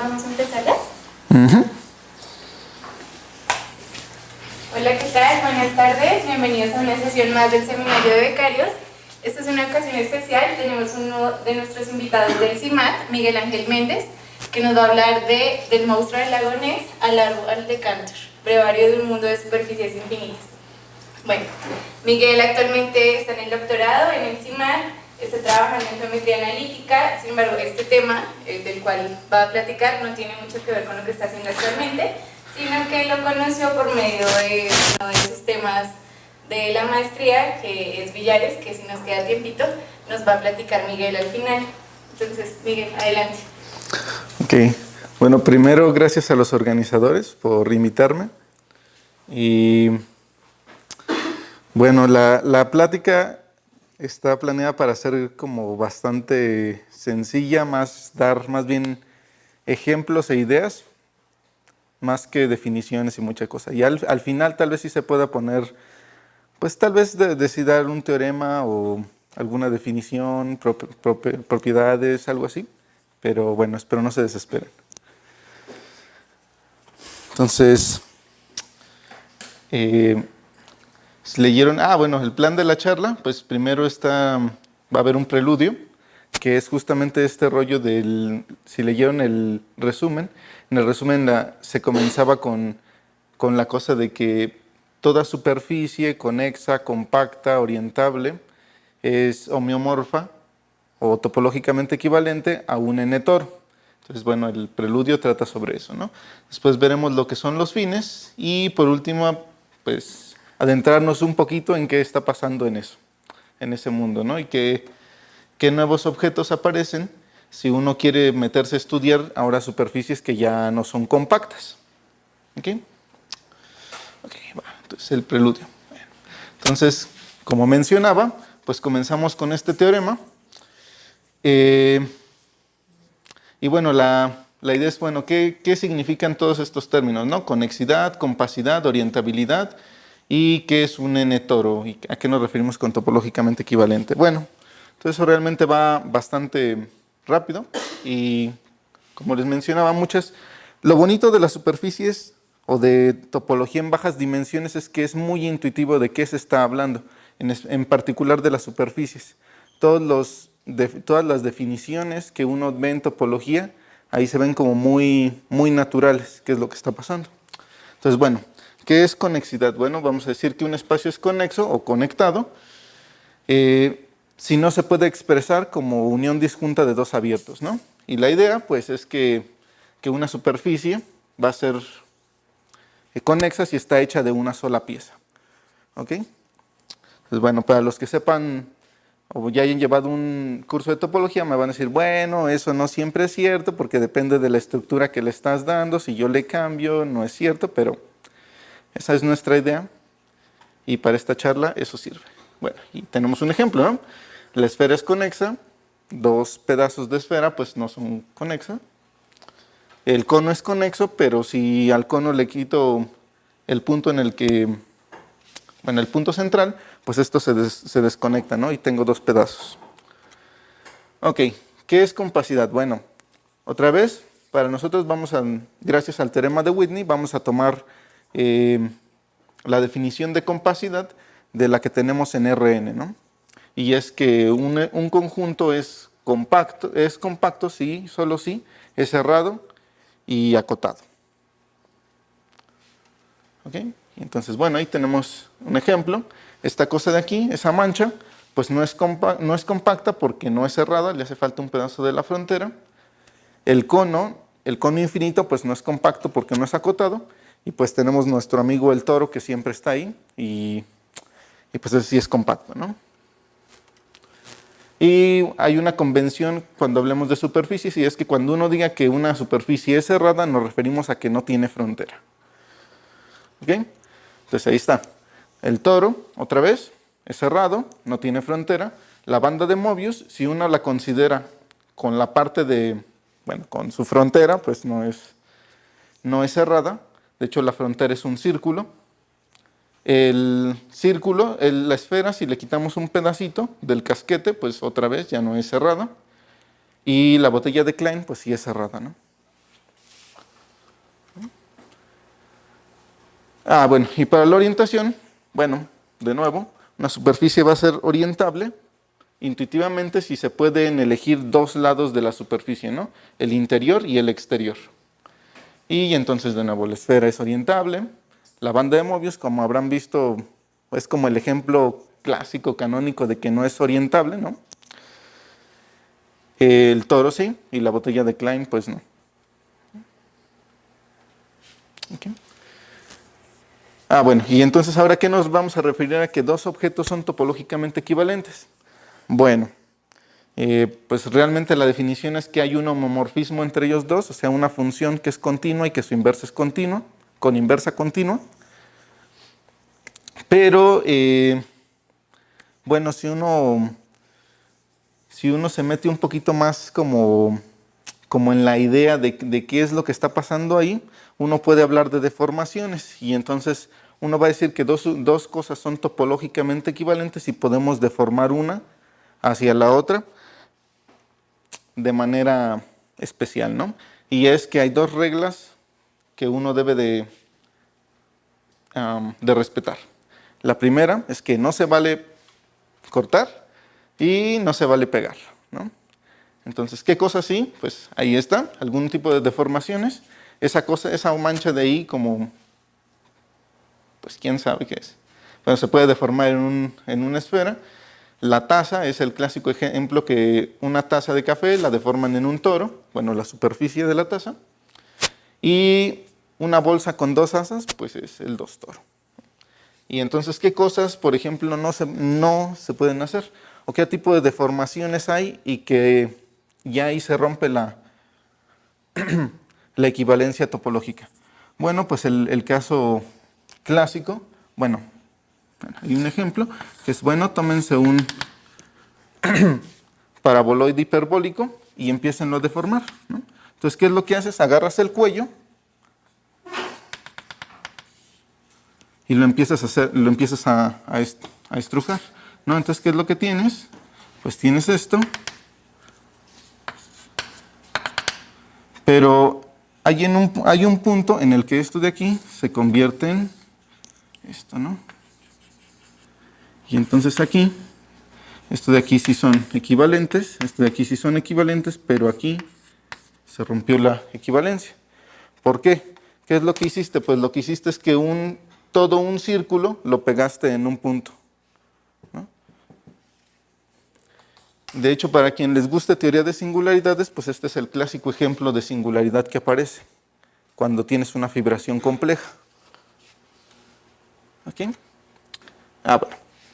vamos a empezar ya. Uh-huh. Hola, ¿qué tal? Buenas tardes, bienvenidos a una sesión más del Seminario de Becarios. Esta es una ocasión especial, tenemos uno de nuestros invitados del CIMAT, Miguel Ángel Méndez, que nos va a hablar del monstruo del lago Ness al árbol de Cantor, brevario de un mundo de superficies infinitas. Bueno, Miguel actualmente está en el doctorado en el CIMAT, está trabajando en geometría analítica, sin embargo, este tema del cual va a platicar no tiene mucho que ver con lo que está haciendo actualmente, sino que lo conoció por medio de uno de sus temas de la maestría, que es billares, que si nos queda tiempito, nos va a platicar Miguel al final. Entonces, Miguel, adelante. Ok, bueno, primero gracias a los organizadores por invitarme. Y bueno, la plática está planeada para ser como bastante sencilla, dar más bien ejemplos e ideas, más que definiciones y mucha cosa. Y al final tal vez sí se pueda poner, pues tal vez decidir un teorema o alguna definición, propiedades, algo así. Pero bueno, espero no se desesperen. Entonces, si leyeron, bueno, el plan de la charla, pues primero va a haber un preludio, que es justamente este rollo si leyeron el resumen, en el resumen se comenzaba con la cosa de que toda superficie conexa, compacta, orientable, es homeomorfa o topológicamente equivalente a un n-toro. Entonces, bueno, el preludio trata sobre eso, ¿no? Después veremos lo que son los fines y por último, pues, adentrarnos un poquito en qué está pasando en ese mundo, ¿no? Y qué nuevos objetos aparecen si uno quiere meterse a estudiar ahora superficies que ya no son compactas. ¿Ok? Ok, va, entonces el preludio. Bueno, entonces, como mencionaba, pues comenzamos con este teorema. Y bueno, la idea es, bueno, ¿qué significan todos estos términos, ¿no? Conexidad, compacidad, orientabilidad y qué es un n-toro y a qué nos referimos con topológicamente equivalente. Bueno, entonces eso realmente va bastante rápido y como les mencionaba lo bonito de las superficies o de topología en bajas dimensiones es que es muy intuitivo de qué se está hablando, en particular de las superficies. Todas las definiciones que uno ve en topología, ahí se ven como muy, muy naturales, qué es lo que está pasando. Entonces, bueno, ¿qué es conexidad? Bueno, vamos a decir que un espacio es conexo o conectado si no se puede expresar como unión disjunta de dos abiertos, ¿no? Y la idea, pues, es que una superficie va a ser conexa si está hecha de una sola pieza. ¿Ok? Entonces, bueno, para los que sepan o ya hayan llevado un curso de topología, me van a decir, bueno, eso no siempre es cierto porque depende de la estructura que le estás dando. Si yo le cambio, no es cierto, pero esa es nuestra idea y para esta charla eso sirve. Bueno, y tenemos un ejemplo, ¿no? La esfera es conexa, dos pedazos de esfera pues no son conexas. El cono es conexo, pero si al cono le quito el punto el punto central, pues esto se desconecta, ¿no? Y tengo dos pedazos. Ok, ¿qué es compacidad? Bueno, otra vez, para nosotros gracias al teorema de Whitney, vamos a tomar la definición de compacidad de la que tenemos en Rn, ¿no? Y es que un conjunto es compacto, sí, solo sí, es cerrado y acotado. ¿Ok? Entonces, bueno, ahí tenemos un ejemplo. Esta cosa de aquí, esa mancha, pues no es compacta porque no es cerrada, le hace falta un pedazo de la frontera. El cono infinito, pues no es compacto porque no es acotado. Y pues tenemos nuestro amigo el toro que siempre está ahí y pues ese sí es compacto, ¿no? Y hay una convención cuando hablemos de superficies y es que cuando uno diga que una superficie es cerrada, nos referimos a que no tiene frontera. ¿Ok? Entonces ahí está. El toro, otra vez, es cerrado, no tiene frontera. La banda de Mobius, si uno la considera con la parte con su frontera, pues no es cerrada. De hecho, la frontera es un círculo. El círculo, la esfera, si le quitamos un pedacito del casquete, pues otra vez ya no es cerrada. Y la botella de Klein, pues sí es cerrada, ¿no? Bueno, y para la orientación, bueno, de nuevo, una superficie va a ser orientable intuitivamente si se pueden elegir dos lados de la superficie, ¿no? El interior y el exterior. Y entonces, de nuevo, la esfera es orientable. La banda de Mobius, como habrán visto, es como el ejemplo clásico, canónico de que no es orientable, ¿no? El toro sí, y la botella de Klein, pues no. Okay. Bueno, y entonces ahora, ¿qué nos vamos a referir a que dos objetos son topológicamente equivalentes? Bueno, pues realmente la definición es que hay un homomorfismo entre ellos dos, o sea, una función que es continua y que su inversa es continua, con inversa continua. Pero, bueno, si uno se mete un poquito más como en la idea de qué es lo que está pasando ahí, uno puede hablar de deformaciones y entonces uno va a decir que dos cosas son topológicamente equivalentes y podemos deformar una hacia la otra de manera especial, ¿no? Y es que hay dos reglas que uno debe de respetar. La primera es que no se vale cortar y no se vale pegar, ¿no? Entonces, ¿qué cosa sí? Pues ahí está, algún tipo de deformaciones. Esa mancha de ahí como, pues quién sabe qué es. Bueno, se puede deformar en una esfera. La taza es el clásico ejemplo que una taza de café la deforman en un toro, bueno, la superficie de la taza. Y una bolsa con dos asas, pues es el dos toro. Y entonces, ¿qué cosas, por ejemplo, no se pueden hacer? ¿O qué tipo de deformaciones hay y que ya ahí se rompe la equivalencia topológica? Bueno, pues el caso clásico, bueno, hay un ejemplo, que es, bueno, tómense un paraboloide hiperbólico y empiecen a deformar, ¿no? Entonces, ¿qué es lo que haces? Agarras el cuello y lo empiezas a estrujar, ¿no? Entonces, ¿qué es lo que tienes? Pues tienes esto, pero hay un punto en el que esto de aquí se convierte en esto, ¿no? Y entonces aquí, esto de aquí sí son equivalentes, esto de aquí sí son equivalentes, pero aquí se rompió la equivalencia. ¿Por qué? ¿Qué es lo que hiciste? Pues lo que hiciste es que todo un círculo lo pegaste en un punto, ¿no? De hecho, para quien les guste teoría de singularidades, pues este es el clásico ejemplo de singularidad que aparece cuando tienes una fibración compleja. ¿Ok? Bueno,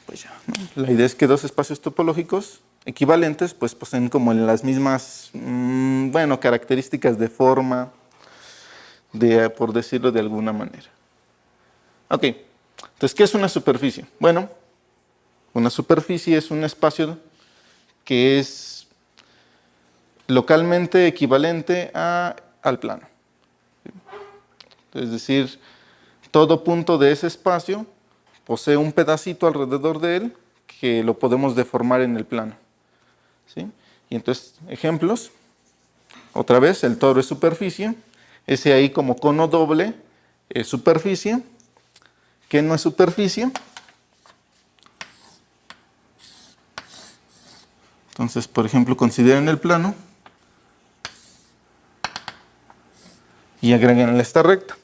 pues ya, ¿no? La idea es que dos espacios topológicos equivalentes pues poseen como las mismas, bueno, características de forma, por decirlo de alguna manera. Ok, entonces, ¿qué es una superficie? Bueno, una superficie es un espacio que es localmente equivalente al plano. Es decir, todo punto de ese espacio posee un pedacito alrededor de él que lo podemos deformar en el plano, ¿sí? Y entonces, ejemplos. Otra vez, el toro es superficie. Ese ahí como cono doble es superficie. ¿Qué no es superficie? Entonces, por ejemplo, consideren el plano y agreguen esta recta.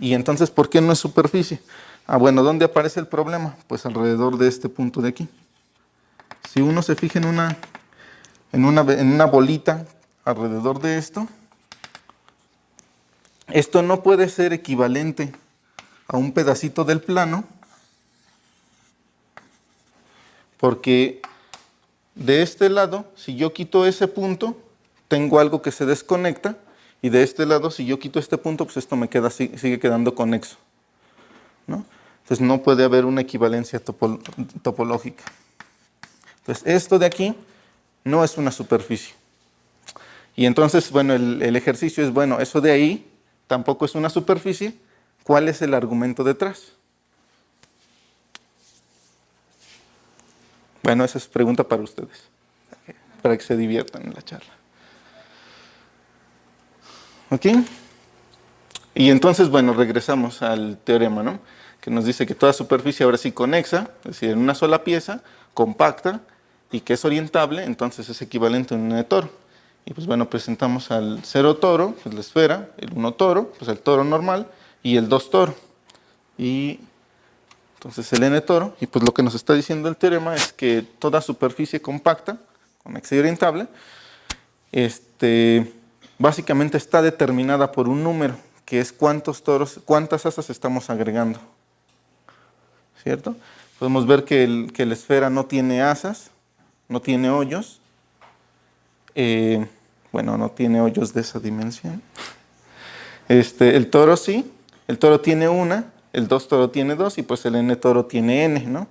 Y entonces, ¿por qué no es superficie? Bueno, ¿dónde aparece el problema? Pues alrededor de este punto de aquí. Si uno se fija en una bolita alrededor de esto no puede ser equivalente a un pedacito del plano, porque de este lado, si yo quito ese punto, tengo algo que se desconecta, y de este lado, si yo quito este punto, pues esto sigue quedando conexo, ¿no? Entonces no puede haber una equivalencia topológica. Entonces esto de aquí no es una superficie. Y entonces, bueno, el ejercicio es, bueno, eso de ahí tampoco es una superficie. ¿Cuál es el argumento detrás? Bueno, esa es pregunta para ustedes, para que se diviertan en la charla. ¿Ok? Y entonces, bueno, regresamos al teorema, ¿no? Que nos dice que toda superficie ahora sí conexa, es decir, en una sola pieza, compacta y que es orientable, entonces es equivalente a un n de toro. Y pues bueno, presentamos al 0 toro, pues la esfera, el 1 toro, pues el toro normal, y el 2 toro. Y entonces el n toro, y pues lo que nos está diciendo el teorema es que toda superficie compacta, conexa y orientable, básicamente está determinada por un número, que es cuántos toros, cuántas asas estamos agregando. ¿Cierto? Podemos ver que la esfera no tiene asas, no tiene hoyos. Bueno, no tiene hoyos de esa dimensión. El toro sí, el toro tiene una, el 2 toro tiene 2 y pues el n toro tiene n, ¿no?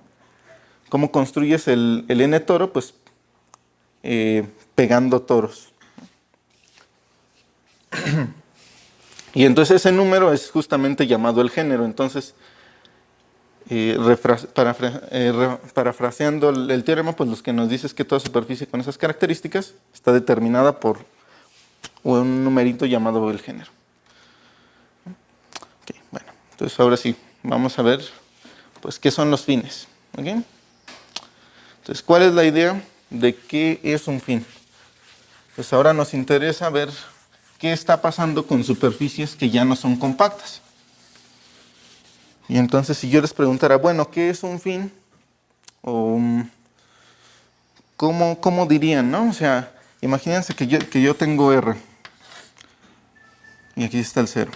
¿Cómo construyes el n toro? Pues pegando toros. Y entonces ese número es justamente llamado el género. Entonces, parafraseando el teorema, pues lo que nos dice es que toda superficie con esas características está determinada por un numerito llamado el género. Okay, bueno, entonces ahora sí, vamos a ver pues qué son los fines. ¿Okay? Entonces, ¿cuál es la idea de qué es un fin? Pues ahora nos interesa ver qué está pasando con superficies que ya no son compactas. Y entonces si yo les preguntara, bueno, ¿qué es un fin? O ¿cómo dirían, no? O sea, imagínense que yo tengo R. Y aquí está el 0.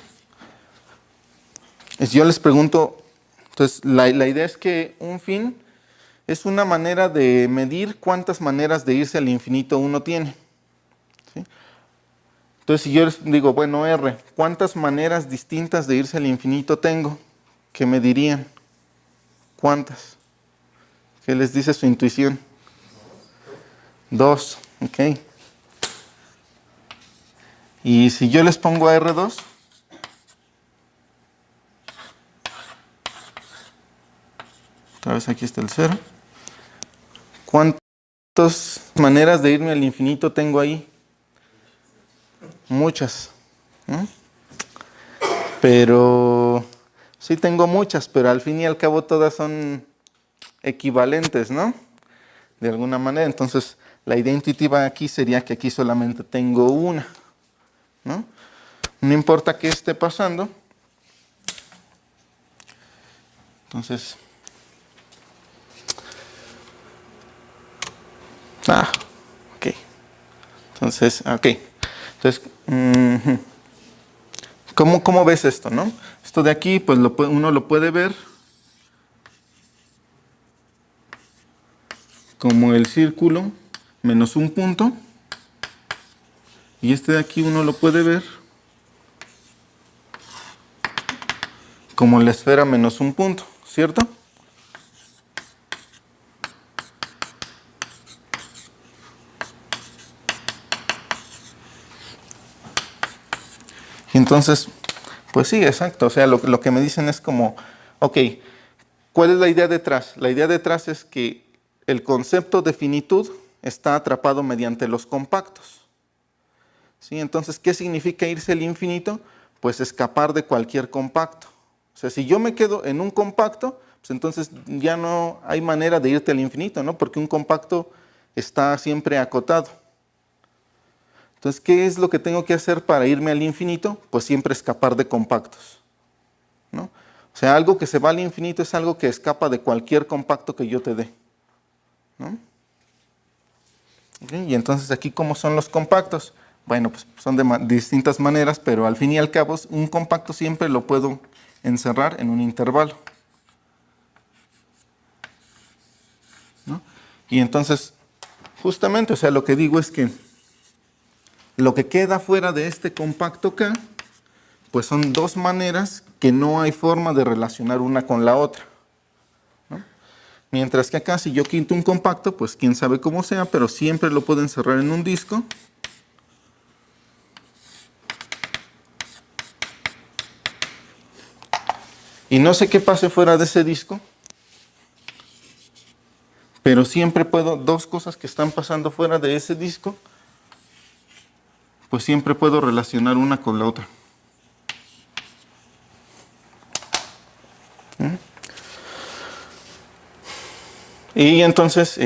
Yo les pregunto, entonces la idea es que un fin es una manera de medir cuántas maneras de irse al infinito uno tiene. ¿Sí? Entonces si yo les digo, bueno, R, ¿cuántas maneras distintas de irse al infinito tengo? ¿Qué me dirían? ¿Cuántas? ¿Qué les dice su intuición? 2, ok. Y si yo les pongo a R2, otra vez aquí está el 0. ¿Cuántas maneras de irme al infinito tengo ahí? Muchas. ¿No? Pero sí tengo muchas, pero al fin y al cabo todas son equivalentes, ¿no? De alguna manera. Entonces, la idea intuitiva aquí sería que aquí solamente tengo una, ¿no? No importa qué esté pasando. Entonces, ok. Entonces, ¿cómo ves esto, no? Esto de aquí, pues uno lo puede ver como el círculo menos un punto. Y este de aquí uno lo puede ver como la esfera menos un punto, ¿cierto? Y entonces, pues sí, exacto. O sea, lo que me dicen es como, ok, ¿cuál es la idea detrás? La idea detrás es que el concepto de finitud está atrapado mediante los compactos. ¿Sí? Entonces, ¿qué significa irse al infinito? Pues escapar de cualquier compacto. O sea, si yo me quedo en un compacto, pues entonces ya no hay manera de irte al infinito, ¿no? Porque un compacto está siempre acotado. Entonces, ¿qué es lo que tengo que hacer para irme al infinito? Pues siempre escapar de compactos, ¿no? O sea, algo que se va al infinito es algo que escapa de cualquier compacto que yo te dé, ¿no? ¿Okay? Y entonces aquí, ¿cómo son los compactos? Bueno, pues son de distintas maneras, pero al fin y al cabo, un compacto siempre lo puedo encerrar en un intervalo, ¿no? Y entonces, justamente, o sea, lo que digo es que lo que queda fuera de este compacto K, pues son dos maneras que no hay forma de relacionar una con la otra, ¿no? Mientras que acá, si yo quito un compacto, pues quién sabe cómo sea, pero siempre lo puedo encerrar en un disco. Y no sé qué pase fuera de ese disco, pero siempre puedo, dos cosas que están pasando fuera de ese disco, pues siempre puedo relacionar una con la otra. Y entonces,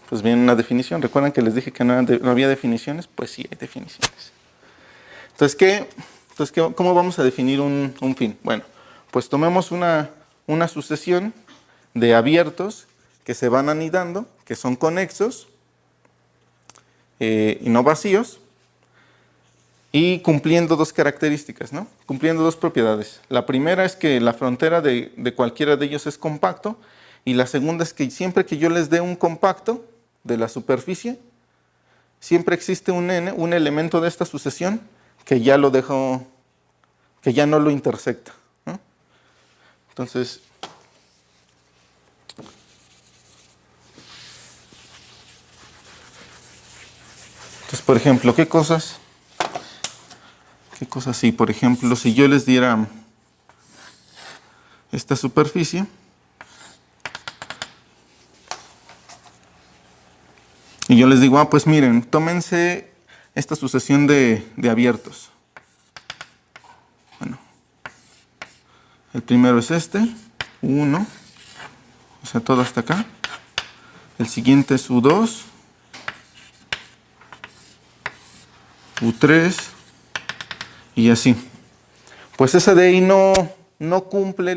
pues viene una definición. ¿Recuerdan que les dije que no había definiciones? Pues sí, hay definiciones. Entonces, ¿cómo vamos a definir un fin? Bueno, pues tomemos una sucesión de abiertos que se van anidando, que son conexos y no vacíos, y cumpliendo dos características, ¿no? Cumpliendo dos propiedades. La primera es que la frontera de cualquiera de ellos es compacto, y la segunda es que siempre que yo les dé un compacto de la superficie, siempre existe un elemento de esta sucesión que ya lo dejo, que ya no lo intersecta, ¿no? Entonces, por ejemplo, ¿qué cosas? Sí, por ejemplo, si yo les diera esta superficie y yo les digo, pues miren, tómense esta sucesión de abiertos. Bueno, el primero es este, 1, o sea, todo hasta acá. El siguiente es U2, U3 y así. Pues esa de ahí no cumple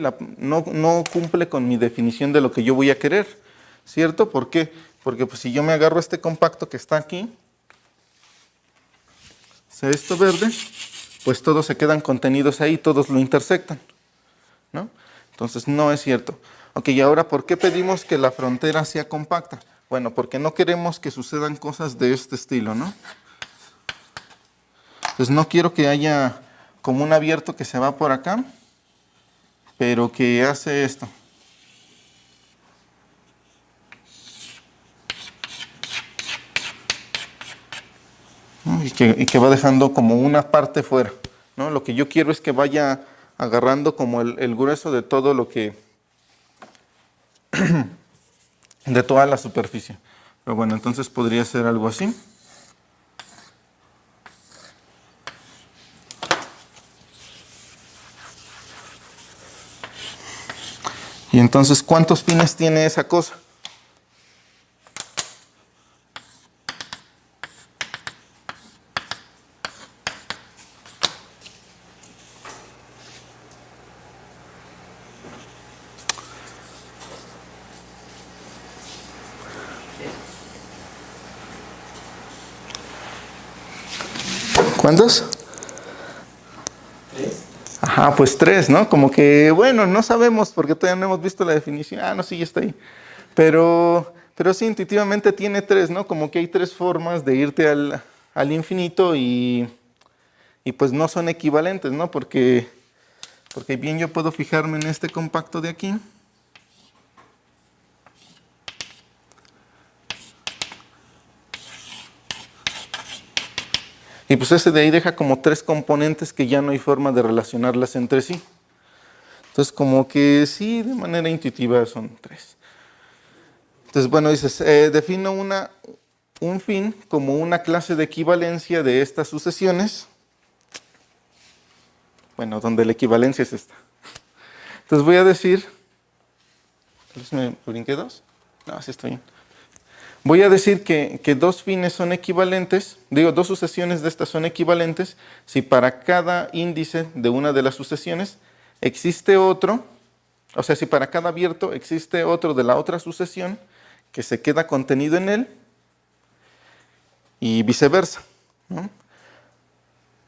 con mi definición de lo que yo voy a querer, ¿cierto? ¿Por qué? Porque pues, si yo me agarro este compacto que está aquí, o sea, esto verde, pues todos se quedan contenidos ahí, todos lo intersectan, ¿no? Entonces no es cierto. Ok, y ahora, ¿por qué pedimos que la frontera sea compacta? Bueno, porque no queremos que sucedan cosas de este estilo, ¿no? Entonces no quiero que haya como un abierto que se va por acá, pero que hace esto. Y que va dejando como una parte fuera, ¿no? Lo que yo quiero es que vaya agarrando como el grueso de todo lo que... de toda la superficie. Pero bueno, entonces podría ser algo así. Y entonces, ¿cuántos fines tiene esa cosa? ¿Cuántos? 3. Ajá, pues 3, ¿no? Como que, bueno, no sabemos porque todavía no hemos visto la definición. No, sí, ya está ahí. Pero sí, intuitivamente tiene 3, ¿no? Como que hay 3 formas de irte al infinito y pues no son equivalentes, ¿no? Porque bien yo puedo fijarme en este compacto de aquí. Y pues ese de ahí deja como 3 componentes que ya no hay forma de relacionarlas entre sí. Entonces como que sí, de manera intuitiva son 3. Entonces bueno, dices, defino un fin como una clase de equivalencia de estas sucesiones. Bueno, donde la equivalencia es esta. Entonces voy a decir, ¿me brinqué 2? No, así estoy bien. Voy a decir que 2 fines son equivalentes, digo, 2 sucesiones de estas son equivalentes si para cada índice de una de las sucesiones existe otro, o sea, si para cada abierto existe otro de la otra sucesión que se queda contenido en él y viceversa, ¿no?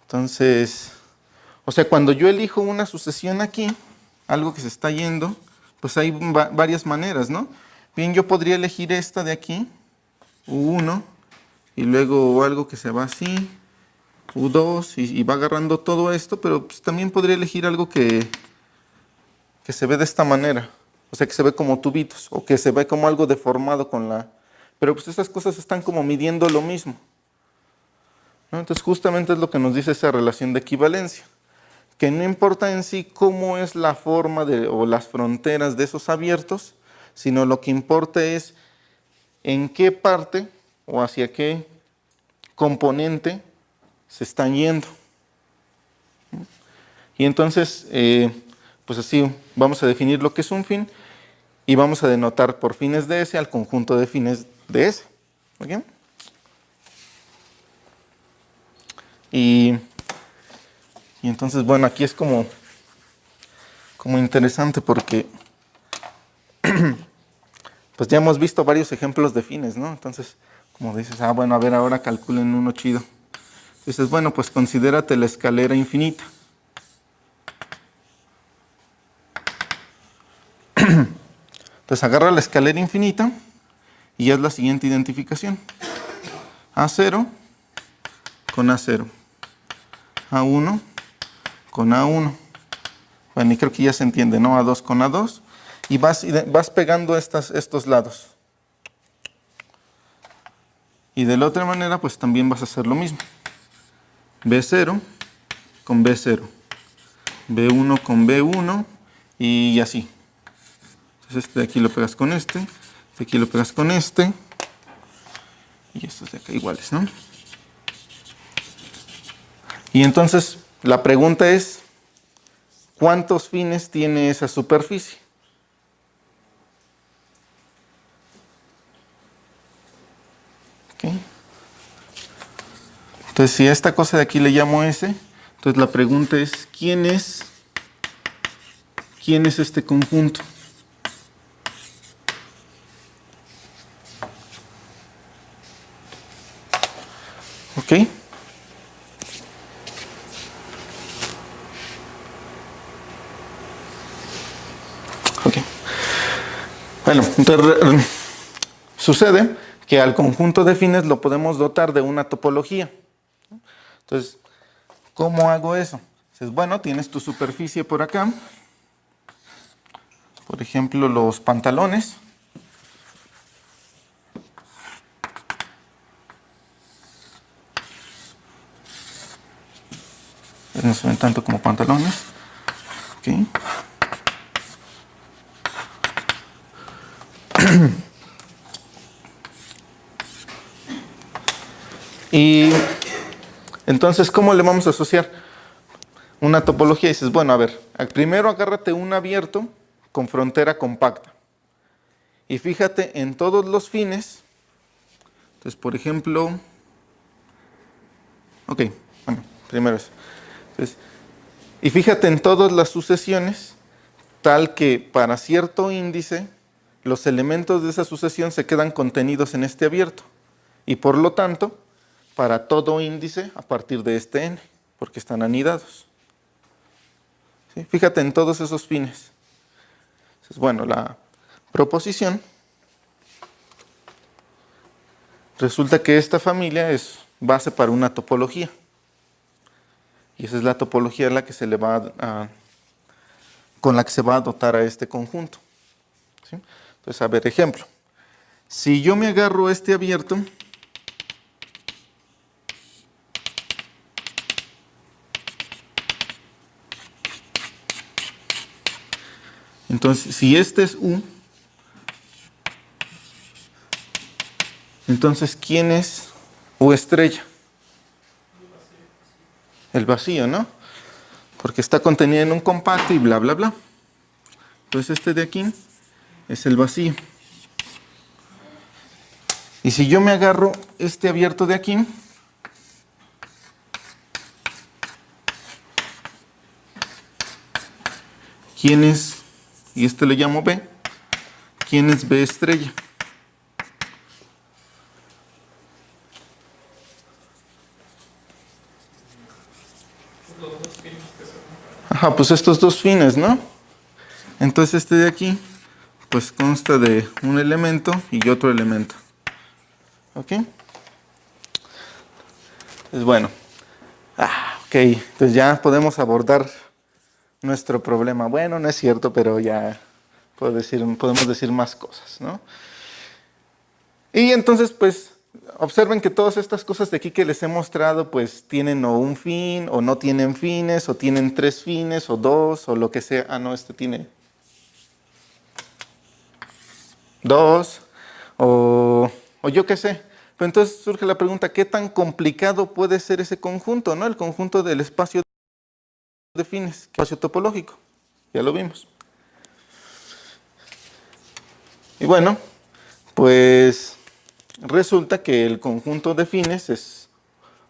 Entonces, o sea, cuando yo elijo una sucesión aquí, algo que se está yendo, pues hay varias maneras, ¿no? Bien, yo podría elegir esta de aquí, U1, y luego algo que se va así, U2, y va agarrando todo esto, pero pues también podría elegir algo que se ve de esta manera, o sea, que se ve como tubitos, o que se ve como algo deformado con la... Pero pues esas cosas están como midiendo lo mismo, ¿no? Entonces justamente es lo que nos dice esa relación de equivalencia, que no importa en sí cómo es la forma o las fronteras de esos abiertos, sino lo que importa es en qué parte o hacia qué componente se están yendo. Y entonces, pues así vamos a definir lo que es un fin y vamos a denotar por fines de S al conjunto de fines de S. ¿Ok? Y entonces, bueno, aquí es como interesante porque pues ya hemos visto varios ejemplos de fines, ¿no? Entonces, como dices, bueno, a ver, ahora calculen uno chido. Dices, bueno, pues considérate la escalera infinita. Entonces agarra la escalera infinita y haz la siguiente identificación. A0 con A0. A1 con A1. Bueno, y creo que ya se entiende, ¿no? A2 con A2. Y vas pegando estos lados. Y de la otra manera, pues también vas a hacer lo mismo. B0 con B0. B1 con B1 y así. Entonces este de aquí lo pegas con este aquí lo pegas con este, y estos de acá iguales, ¿no? Y entonces la pregunta es, ¿cuántos fines tiene esa superficie? ¿Okay? Entonces, si a esta cosa de aquí le llamo S, entonces la pregunta es, ¿quién es este conjunto? ¿Ok? Ok. Bueno, entonces sucede que al conjunto de fines lo podemos dotar de una topología. Entonces, ¿cómo hago eso? Dices, bueno, tienes tu superficie por acá. Por ejemplo, los pantalones. No se ven tanto como pantalones. Okay. Y entonces, ¿cómo le vamos a asociar una topología? Y dices, bueno, a ver, primero agárrate un abierto con frontera compacta. Y fíjate en todos los fines. Entonces, por ejemplo, ok, bueno, primero eso. Entonces, y fíjate en todas las sucesiones, tal que para cierto índice, los elementos de esa sucesión se quedan contenidos en este abierto. Y por lo tanto, para todo índice a partir de este n, porque están anidados. ¿Sí? Fíjate en todos esos fines. Entonces, bueno, la proposición resulta que esta familia es base para una topología. Y esa es la topología con la que se va a dotar a este conjunto. ¿Sí? Entonces, a ver, ejemplo. Si yo me agarro este abierto, entonces, si este es U, entonces, ¿quién es U estrella? El vacío, ¿no? Porque está contenido en un compacto y bla, bla, bla. Entonces, este de aquí es el vacío. Y si yo me agarro este abierto de aquí, ¿quién es? Y este le llamo B. ¿Quién es B estrella? Ajá, pues estos dos fines, ¿no? Entonces este de aquí, pues consta de un elemento y otro elemento. ¿Ok? Pues bueno. Ok, entonces ya podemos abordar nuestro problema. Bueno, no es cierto, pero ya podemos decir más cosas, ¿no? Y entonces, pues, observen que todas estas cosas de aquí que les he mostrado, pues, tienen o un fin, o no tienen fines, o tienen 3 fines, o 2, o lo que sea. Ah, no, este tiene 2, o yo qué sé. Pero entonces surge la pregunta, ¿qué tan complicado puede ser ese conjunto, ¿no? El conjunto del espacio de fines, espacio topológico. Ya lo vimos. Y bueno, pues resulta que el conjunto de fines es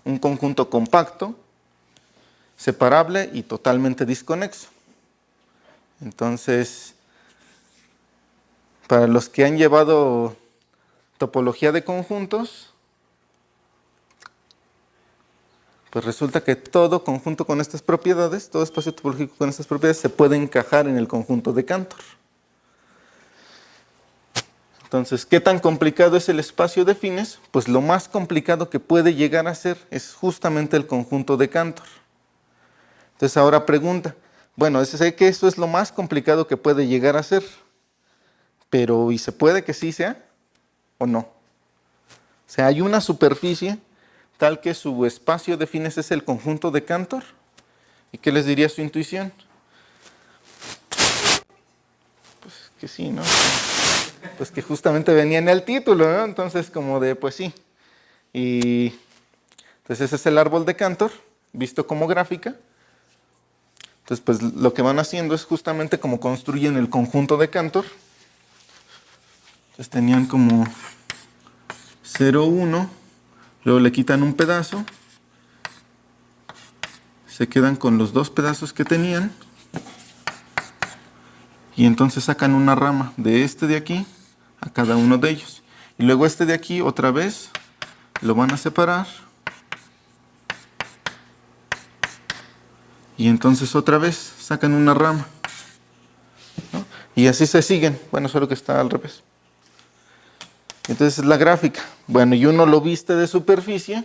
un conjunto compacto, separable y totalmente disconexo. Entonces, para los que han llevado topología de conjuntos, pues resulta que todo conjunto con estas propiedades, todo espacio topológico con estas propiedades se puede encajar en el conjunto de Cantor. Entonces, ¿qué tan complicado es el espacio de fines? Pues lo más complicado que puede llegar a ser es justamente el conjunto de Cantor. Entonces ahora pregunta, bueno, sé que eso es lo más complicado que puede llegar a ser, pero ¿y se puede que sí sea o no? O sea, hay una superficie tal que su espacio de fines es el conjunto de Cantor. ¿Y qué les diría su intuición? Pues que sí, ¿no? Pues que justamente venía en el título, ¿no? Entonces como de, pues sí. Y entonces ese es el árbol de Cantor, visto como gráfica. Entonces pues lo que van haciendo es justamente como construyen el conjunto de Cantor. Entonces tenían como 0, 1, luego le quitan un pedazo, se quedan con los dos pedazos que tenían, y entonces sacan una rama de este de aquí a cada uno de ellos. Y luego este de aquí otra vez lo van a separar, y entonces otra vez sacan una rama, ¿no? Y así se siguen, bueno, solo que está al revés. Entonces es la gráfica. Bueno, y uno lo viste de superficie.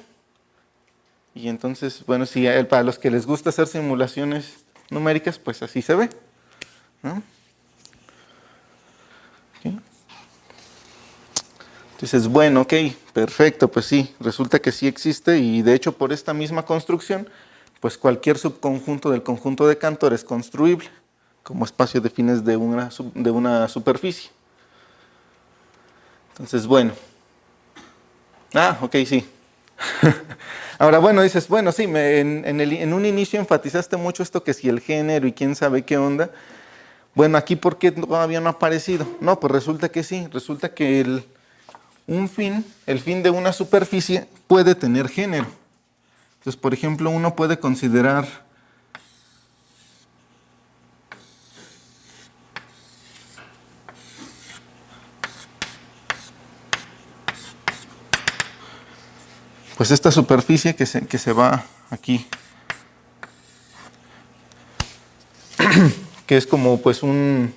Y entonces, bueno, si para los que les gusta hacer simulaciones numéricas, pues así se ve, ¿no? ¿Okay? Entonces, bueno, ok, perfecto, pues sí, resulta que sí existe y de hecho por esta misma construcción, pues cualquier subconjunto del conjunto de Cantor es construible como espacio de fines de una superficie. Entonces, bueno. Ah, ok, sí. Ahora, bueno, dices, bueno, sí, en un inicio enfatizaste mucho esto que si el género y quién sabe qué onda. Bueno, aquí ¿por qué todavía no ha aparecido? No, pues resulta que sí, resulta que el fin de una superficie puede tener género. Entonces, por ejemplo, uno puede considerar pues esta superficie que se va aquí, que es como pues una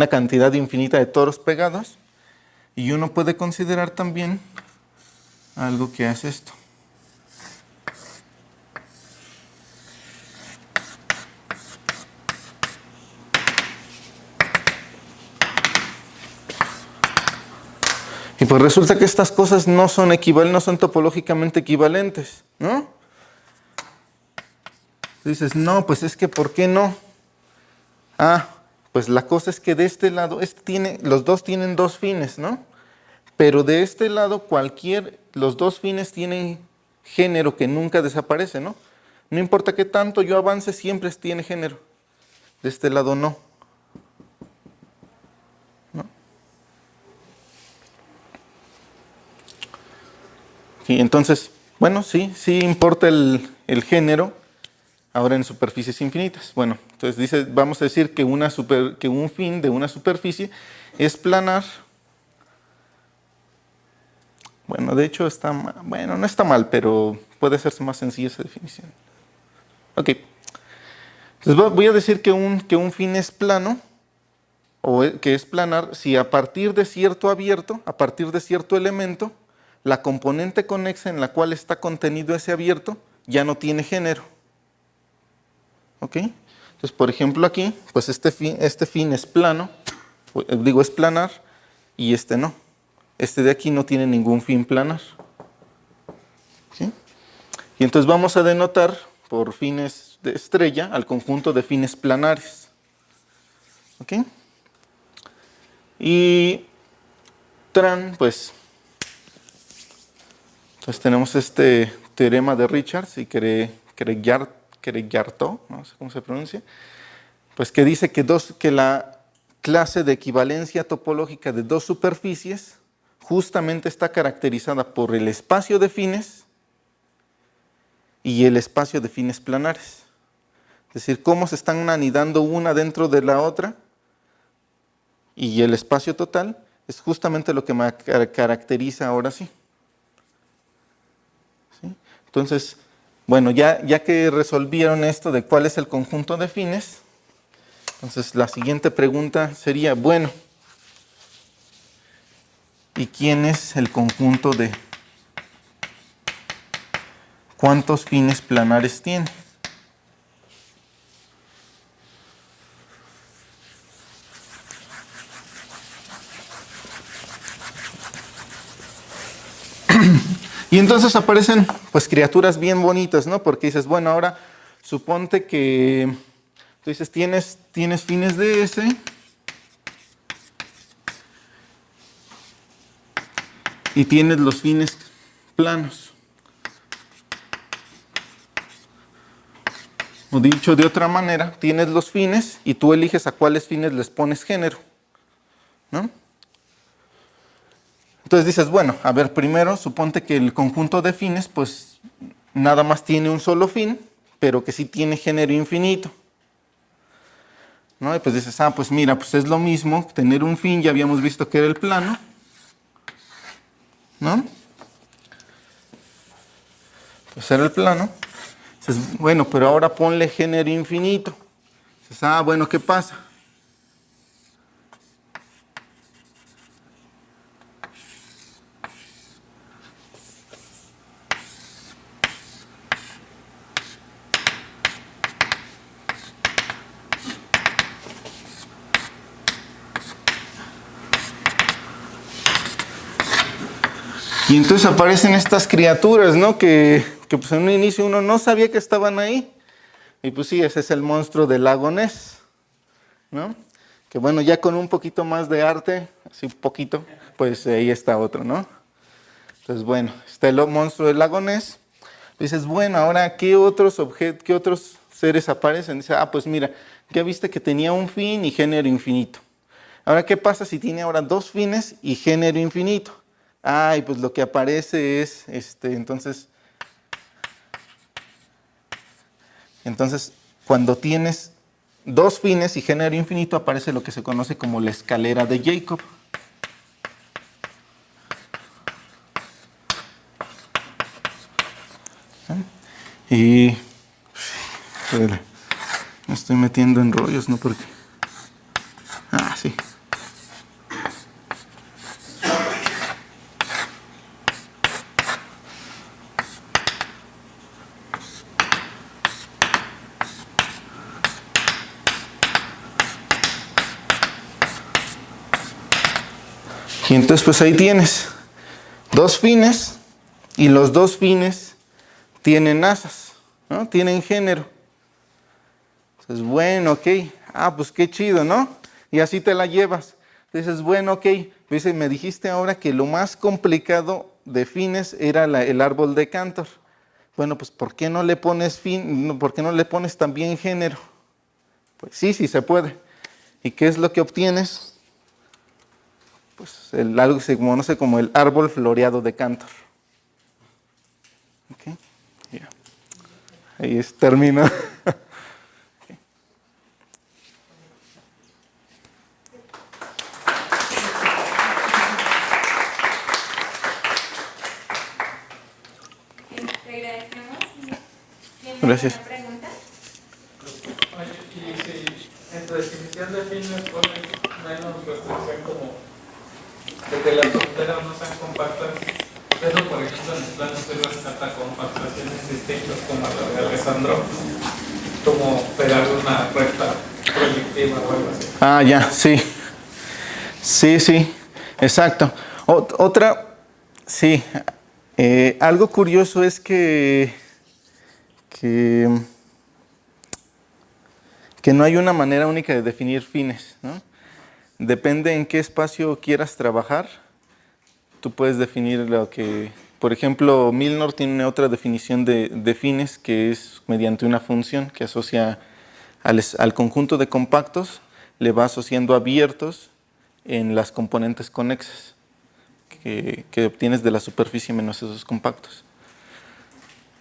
cantidad infinita de toros pegados, y uno puede considerar también algo que hace esto. Y pues resulta que estas cosas no son topológicamente equivalentes, ¿no? Dices, no, pues es que ¿por qué no? Ah, pues la cosa es que de este lado, los dos tienen dos fines, ¿no? Pero de este lado los dos fines tienen género que nunca desaparece, ¿no? No importa qué tanto yo avance, siempre tiene género. De este lado no. ¿No? Sí, entonces, bueno, sí importa el género, ahora en superficies infinitas. Bueno, entonces vamos a decir que un fin de una superficie es planar. Bueno, de hecho está mal. Bueno, no está mal, pero puede hacerse más sencilla esa definición. Ok. Entonces voy a decir que un fin es plano, o que es planar, si a partir de cierto abierto, a partir de cierto elemento, la componente conexa en la cual está contenido ese abierto ya no tiene género. ¿Ok? Entonces, por ejemplo, aquí, pues este fin es plano, es planar, y este no. Este de aquí no tiene ningún fin planar. ¿Sí? Y entonces vamos a denotar por fines de estrella al conjunto de fines planares. ¿Ok? Y tran, pues, entonces tenemos este teorema de Richards y Cregard Quereyarto, no sé cómo se pronuncia, pues que dice que la clase de equivalencia topológica de dos superficies justamente está caracterizada por el espacio de fines y el espacio de fines planares. Es decir, cómo se están anidando una dentro de la otra, y el espacio total es justamente lo que me caracteriza ahora sí. ¿Sí? Entonces, bueno, ya que resolvieron esto de cuál es el conjunto de fines, entonces la siguiente pregunta sería, bueno, ¿y quién es el conjunto de cuántos fines planares tiene? Y entonces aparecen pues criaturas bien bonitas, ¿no? Porque dices, bueno, ahora suponte que tú dices, tienes fines de S y tienes los fines planos. O dicho de otra manera, tienes los fines y tú eliges a cuáles fines les pones género, ¿no? Entonces dices, bueno, a ver, primero suponte que el conjunto de fines pues nada más tiene un solo fin, pero que sí tiene género infinito, ¿no? Y pues dices, pues mira, pues es lo mismo tener un fin, ya habíamos visto que era el plano, ¿no? Pues era el plano. Dices, bueno, pero ahora ponle género infinito. Dices, bueno, ¿qué pasa? Y entonces aparecen estas criaturas, ¿no? Que pues en un inicio uno no sabía que estaban ahí. Y pues sí, ese es el monstruo del lago Ness, ¿no? Que bueno, ya con un poquito más de arte, así poquito, pues ahí está otro, ¿no? Entonces bueno, está el monstruo del lago Ness. Dices, bueno, ahora, ¿qué otros objetos, qué otros seres aparecen? Dice, pues mira, ya viste que tenía un fin y género infinito. Ahora, ¿qué pasa si tiene ahora dos fines y género infinito? Y pues lo que aparece es, entonces, cuando tienes dos fines y género infinito, aparece lo que se conoce como la escalera de Jacob. Y me estoy metiendo en rollos, ¿no? Porque sí. Y entonces pues ahí tienes dos fines y los dos fines tienen asas, ¿no? Tienen género. Entonces, bueno, ok. Pues qué chido, ¿no? Y así te la llevas. Dices, bueno, ok. Dice, me dijiste ahora que lo más complicado de fines era el árbol de Cantor. Bueno, pues ¿por qué no le pones por qué no le pones también género? Pues sí se puede. ¿Y qué es lo que obtienes? Pues algo que se conoce como el árbol floreado de Cantor. Okay. Yeah. Ahí termina. Te agradecemos. ¿Tiene Gracias. alguna pregunta? Oye, y si en tu definición de fines pones menos restricción como de que las fronteras no sean compactas, eso por ejemplo en el plano se rescata compactaciones distintas como la de Alessandro, como pegar una recta proyectiva o algo así. Ya, sí. Sí, exacto. Sí, algo curioso es que no hay una manera única de definir fines, ¿no? Depende en qué espacio quieras trabajar, tú puedes definir lo que Por ejemplo, Milnor tiene otra definición de fines que es mediante una función que asocia al conjunto de compactos, le va asociando abiertos en las componentes conexas que obtienes de la superficie menos esos compactos.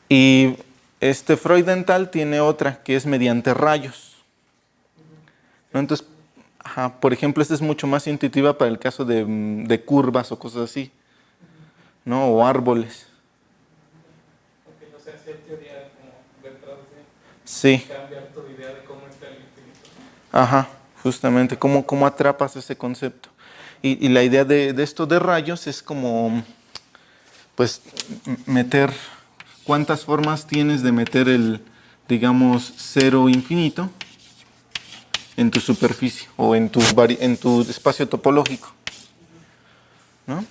Y Freudenthal tiene otra que es mediante rayos, ¿no? Entonces, por ejemplo, esta es mucho más intuitiva para el caso de curvas o cosas así, ¿no? O árboles. Aunque no sé si hay teoría como detrás de Sí. cambiar tu idea de cómo está el infinito. Ajá, justamente, ¿cómo atrapas ese concepto? Y la idea de esto de rayos es como, pues, meter, ¿cuántas formas tienes de meter digamos, cero infinito en tu superficie o en tu espacio topológico, ¿no?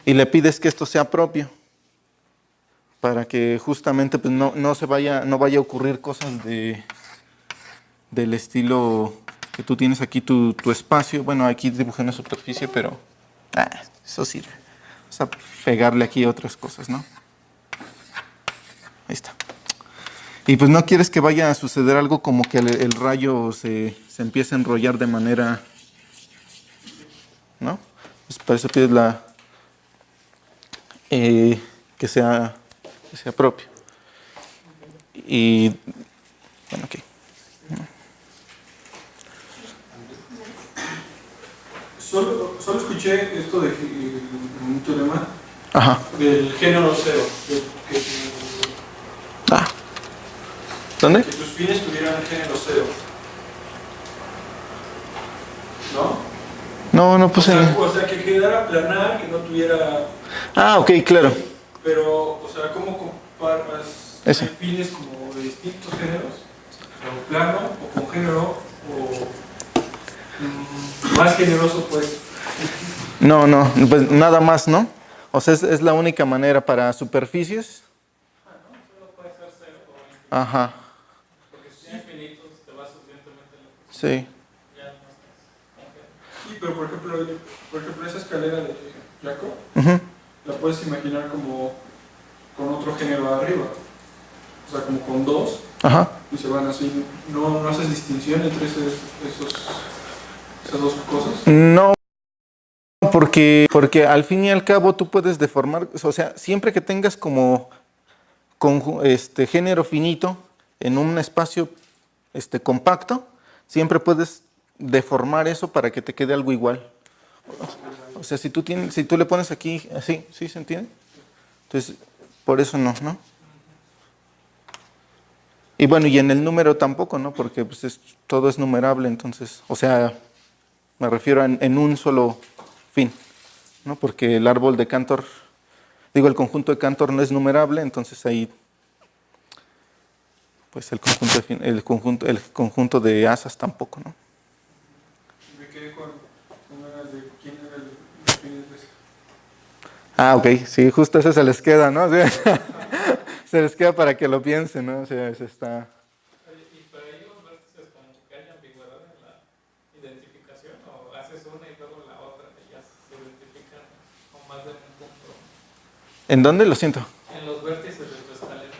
Y le pides que esto sea propio para que justamente pues, no vaya a ocurrir cosas del estilo que tú tienes aquí tu espacio. Bueno, aquí dibujé una superficie, pero eso sirve. Vamos a pegarle aquí otras cosas, ¿no? Ahí está. Y pues no quieres que vaya a suceder algo como que el rayo se empiece a enrollar de manera, ¿no? Pues para eso pides que sea propio. Y bueno, ok. Solo escuché esto de un teorema del género cero. ¿Dónde? Que tus fines tuvieran género cero. ¿No? No puse. O sea, que quedara planar, que no tuviera. Ok, claro. Pero, o sea, ¿cómo comparas Eso. fines como de distintos géneros? O sea, o plano, o con género, o más generoso, pues. No, pues nada más, ¿no? O sea, es la única manera para superficies. No, solo puede ser cero o infinito. Ajá. Porque si es infinito, te vas suficientemente lejos. Sí. Ya no estás. Sí, pero por ejemplo esa escalera de Jacob, Ujú. la puedes imaginar como con otro género arriba. O sea, como con dos, Ajá. y se van así. No haces distinción entre esas dos cosas. No, porque al fin y al cabo tú puedes deformar, o sea, siempre que tengas como género finito en un espacio compacto, siempre puedes deformar eso para que te quede algo igual. O sea, si tú le pones aquí así, ¿sí se entiende? Entonces, por eso no. Y bueno, y en el número tampoco, ¿no? Porque pues todo es numerable, entonces, o sea, me refiero en un solo fin, ¿no? Porque el árbol de Cantor, el conjunto de Cantor no es numerable, entonces ahí, pues el conjunto de asas tampoco, ¿no? Me quedé con ganas de quién era el fin de ese. Ok, sí, justo eso se les queda, ¿no? Sí. Se les queda para que lo piensen, ¿no? O sea, eso está... Y para ellos los vértices como que hay ambigüedad en la identificación, o haces una y luego la otra y ya se identifican con más de un punto. ¿En dónde? Lo siento. En los vértices de tu escalera.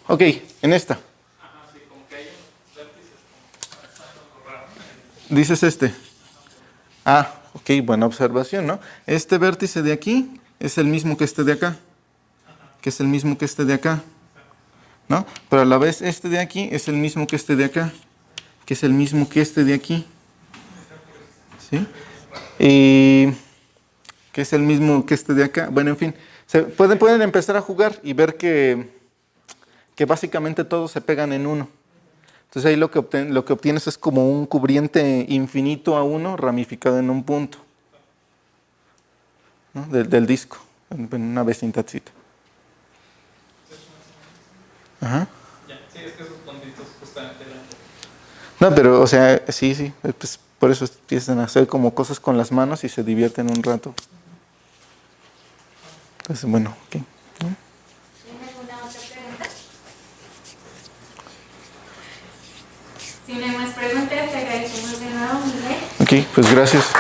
Ok, en esta. Ajá, sí, como que hay unos vértices como algo raro. Dices este. Ok, buena observación, ¿no? Este vértice de aquí es el mismo que este de acá, que es el mismo que este de acá, ¿no? Pero a la vez este de aquí es el mismo que este de acá, que es el mismo que este de aquí, ¿sí? Y que es el mismo que este de acá. Bueno, en fin, pueden empezar a jugar y ver que básicamente todos se pegan en uno. Entonces ahí lo que obtienes es como un cubriente infinito a uno ramificado en un punto, ¿no? del disco, en una vecindadcita. Ajá. Ya, sí, es que esos puntitos justamente eran. No, pero, o sea, sí, pues por eso empiezan a hacer como cosas con las manos y se divierten un rato. Entonces, bueno, ok. ¿Tiene alguna otra pregunta? Si no hay más preguntas, te agradecemos de nuevo, Miguel. Ok, pues gracias.